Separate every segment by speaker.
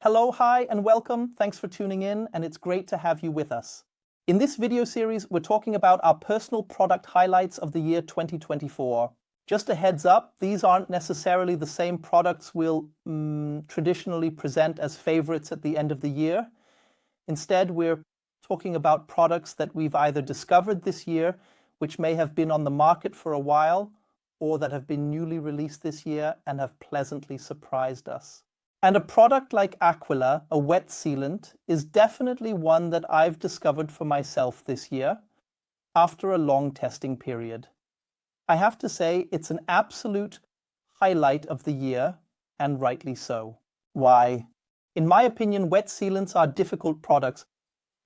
Speaker 1: Hello, hi, and welcome. Thanks for tuning in, and it's great to have you with us. In this video series, we're talking about our personal product highlights of the year 2024. Just a heads up, these aren't necessarily the same products we'll traditionally present as favorites at the end of the year. Instead, we're talking about products that we've either discovered this year, which may have been on the market for a while, or that have been newly released this year and have pleasantly surprised us. And a product like Aquila, a wet sealant, is definitely one that I've discovered for myself this year after a long testing period. I have to say it's an absolute highlight of the year, and rightly so. Why? In my opinion, wet sealants are difficult products,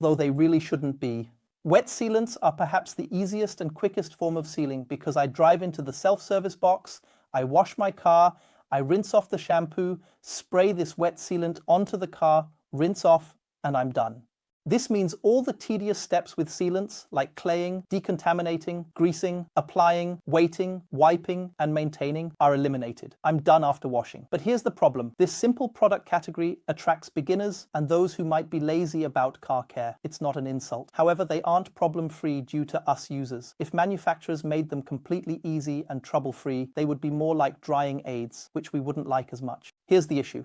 Speaker 1: though they really shouldn't be. Wet sealants are perhaps the easiest and quickest form of sealing because I drive into the self-service box, I wash my car, I rinse off the shampoo, spray this wet sealant onto the car, rinse off, and I'm done. This means all the tedious steps with sealants like claying, decontaminating, greasing, applying, waiting, wiping, and maintaining are eliminated. I'm done after washing. But here's the problem. This simple product category attracts beginners and those who might be lazy about car care. It's not an insult. However, they aren't problem-free due to us users. If manufacturers made them completely easy and trouble-free, they would be more like drying aids, which we wouldn't like as much. Here's the issue.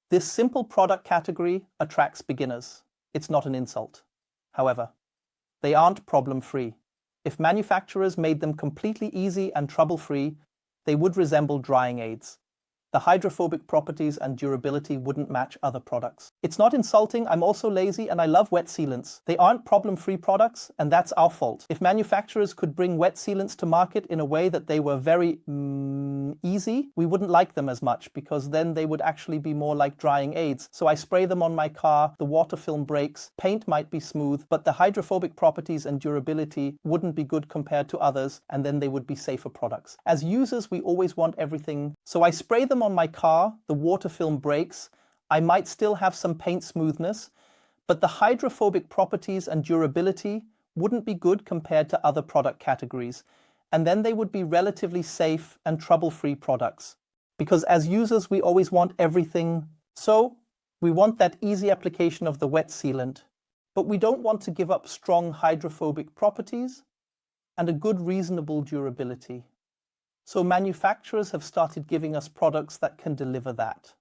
Speaker 1: This simple product category attracts beginners. It's not an insult. However, they aren't problem-free. If manufacturers made them completely easy and trouble-free, they would resemble drying aids. The hydrophobic properties and durability wouldn't match other products. It's not insulting, I'm also lazy and I love wet sealants. They aren't problem-free products, and that's our fault. If manufacturers could bring wet sealants to market in a way that they were very easy, we wouldn't like them as much because then they would actually be more like drying aids. So I spray them on my car, the water film breaks, paint might be smooth, but the hydrophobic properties and durability wouldn't be good compared to others, and then they would be safer products. As users, we always want everything, so I spray them on my car, the water film breaks, I might still have some paint smoothness, but the hydrophobic properties and durability wouldn't be good compared to other product categories, and then they would be relatively safe and trouble-free products. Because as users, we always want everything, so we want that easy application of the wet sealant, but we don't want to give up strong hydrophobic properties and a good reasonable durability. So manufacturers have started giving us products that can deliver that,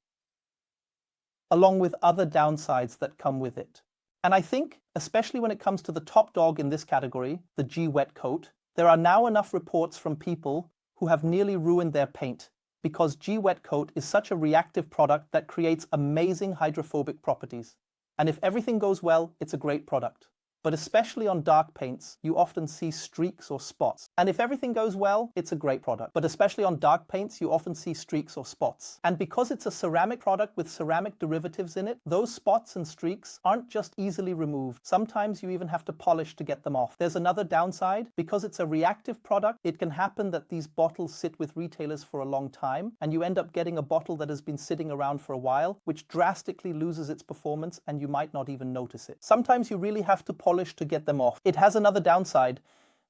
Speaker 1: along with other downsides that come with it. And I think, especially when it comes to the top dog in this category, the G-Wet coat, there are now enough reports from people who have nearly ruined their paint because G-Wet coat is such a reactive product that creates amazing hydrophobic properties. And if everything goes well, it's a great product. But especially on dark paints, you often see streaks or spots. And if everything goes well, it's a great product. But especially on dark paints, you often see streaks or spots. And because it's a ceramic product with ceramic derivatives in it, those spots and streaks aren't just easily removed. Sometimes you even have to polish to get them off. There's another downside. Because it's a reactive product, it can happen that these bottles sit with retailers for a long time, and you end up getting a bottle that has been sitting around for a while, which drastically loses its performance, and you might not even notice it. Sometimes you really have to polish to get them off. It has another downside.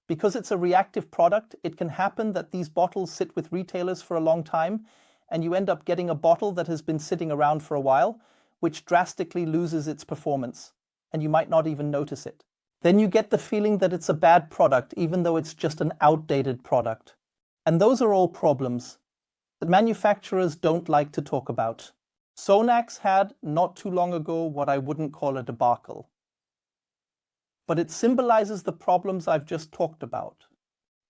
Speaker 1: Because it's a reactive product, it can happen that these bottles sit with retailers for a long time and you end up getting a bottle that has been sitting around for a while, which drastically loses its performance, and you might not even notice it. Then you get the feeling that it's a bad product, even though it's just an outdated product. And those are all problems that manufacturers don't like to talk about. Sonax had, not too long ago, what I wouldn't call a debacle. But it symbolizes the problems I've just talked about.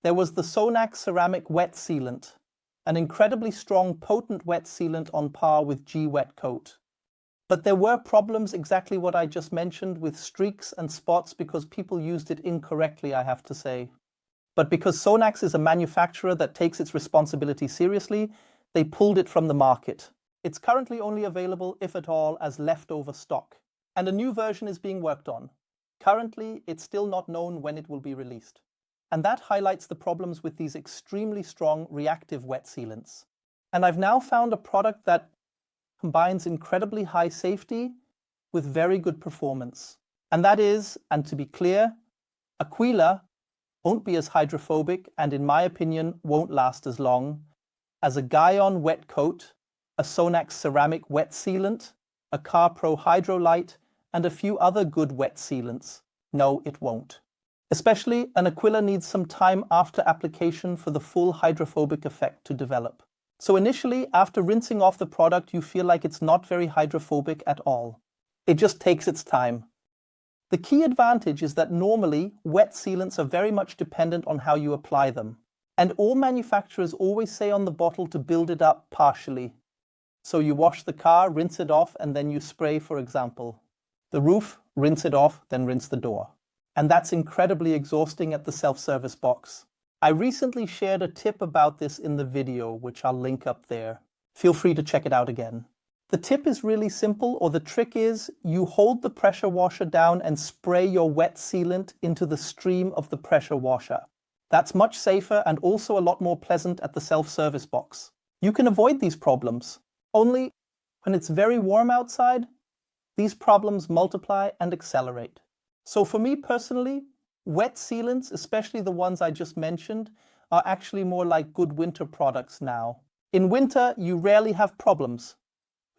Speaker 1: There was the Sonax ceramic wet sealant, an incredibly strong, potent wet sealant on par with G-Wet coat. But there were problems, exactly what I just mentioned, with streaks and spots because people used it incorrectly, I have to say. But because Sonax is a manufacturer that takes its responsibility seriously, they pulled it from the market. It's currently only available, if at all, as leftover stock. And a new version is being worked on. Currently, it's still not known when it will be released. And that highlights the problems with these extremely strong reactive wet sealants. And I've now found a product that combines incredibly high safety with very good performance. And that is, and to be clear, Aquila won't be as hydrophobic and, in my opinion, won't last as long as a Guyon wet coat, a Sonax ceramic wet sealant, a Car Pro Hydro Light, and a few other good wet sealants. No, it won't. Especially, an Aquila needs some time after application for the full hydrophobic effect to develop. So initially, after rinsing off the product, you feel like it's not very hydrophobic at all. It just takes its time. The key advantage is that normally, wet sealants are very much dependent on how you apply them. And all manufacturers always say on the bottle to build it up partially. So you wash the car, rinse it off, and then you spray, for example. The roof, rinse it off, then rinse the door. And that's incredibly exhausting at the self-service box. I recently shared a tip about this in the video, which I'll link up there. Feel free to check it out again. The tip is really simple, or the trick is you hold the pressure washer down and spray your wet sealant into the stream of the pressure washer. That's much safer and also a lot more pleasant at the self-service box. You can avoid these problems. Only when it's very warm outside, these problems multiply and accelerate. So for me personally, wet sealants, especially the ones I just mentioned, are actually more like good winter products now. In winter, you rarely have problems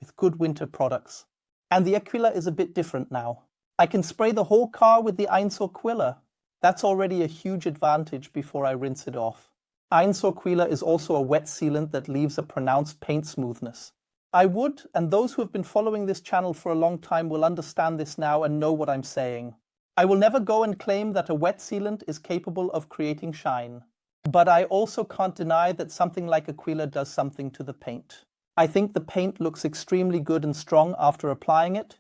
Speaker 1: with good winter products. And the Aquila is a bit different now. I can spray the whole car with the Aenso Aquila. That's already a huge advantage before I rinse it off. Aenso Aquila is also a wet sealant that leaves a pronounced paint smoothness. I would, and those who have been following this channel for a long time will understand this now and know what I'm saying. I will never go and claim that a wet sealant is capable of creating shine. But I also can't deny that something like Aquila does something to the paint. I think the paint looks extremely good and strong after applying it.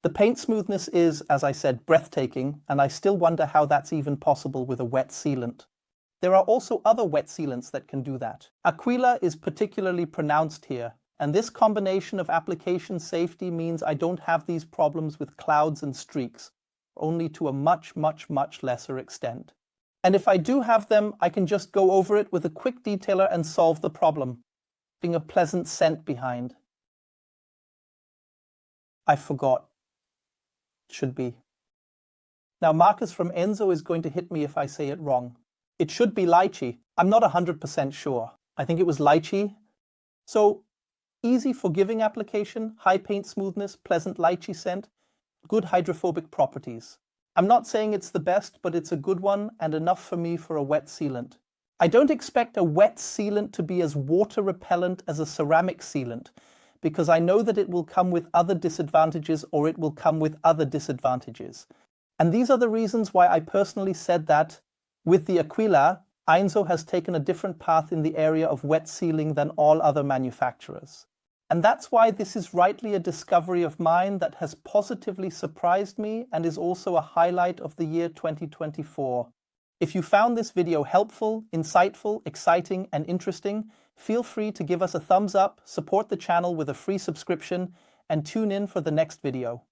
Speaker 1: The paint smoothness is, as I said, breathtaking, and I still wonder how that's even possible with a wet sealant. There are also other wet sealants that can do that. Aquila is particularly pronounced here, and this combination of application safety means I don't have these problems with clouds and streaks, only to a much lesser extent. And if I do have them, I can just go over it with a quick detailer and solve the problem, leaving a pleasant scent behind. I forgot. Should be. Now Marcus from Aenso is going to hit me if I say it wrong. It should be lychee. I'm not 100% sure. I think it was lychee. So, easy forgiving application, high paint smoothness, pleasant lychee scent, good hydrophobic properties. I'm not saying it's the best, but it's a good one and enough for me for a wet sealant. I don't expect a wet sealant to be as water repellent as a ceramic sealant, because I know that it will come with other disadvantages or it will come with other disadvantages. And these are the reasons why I personally said that with the Aquila, Aenso has taken a different path in the area of wet sealing than all other manufacturers. And that's why this is rightly a discovery of mine that has positively surprised me and is also a highlight of the year 2024. If you found this video helpful, insightful, exciting, and interesting, feel free to give us a thumbs up, support the channel with a free subscription, and tune in for the next video.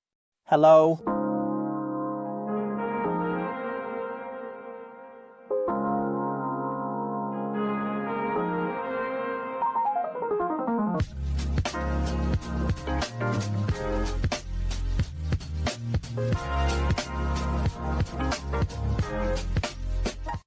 Speaker 1: Hello.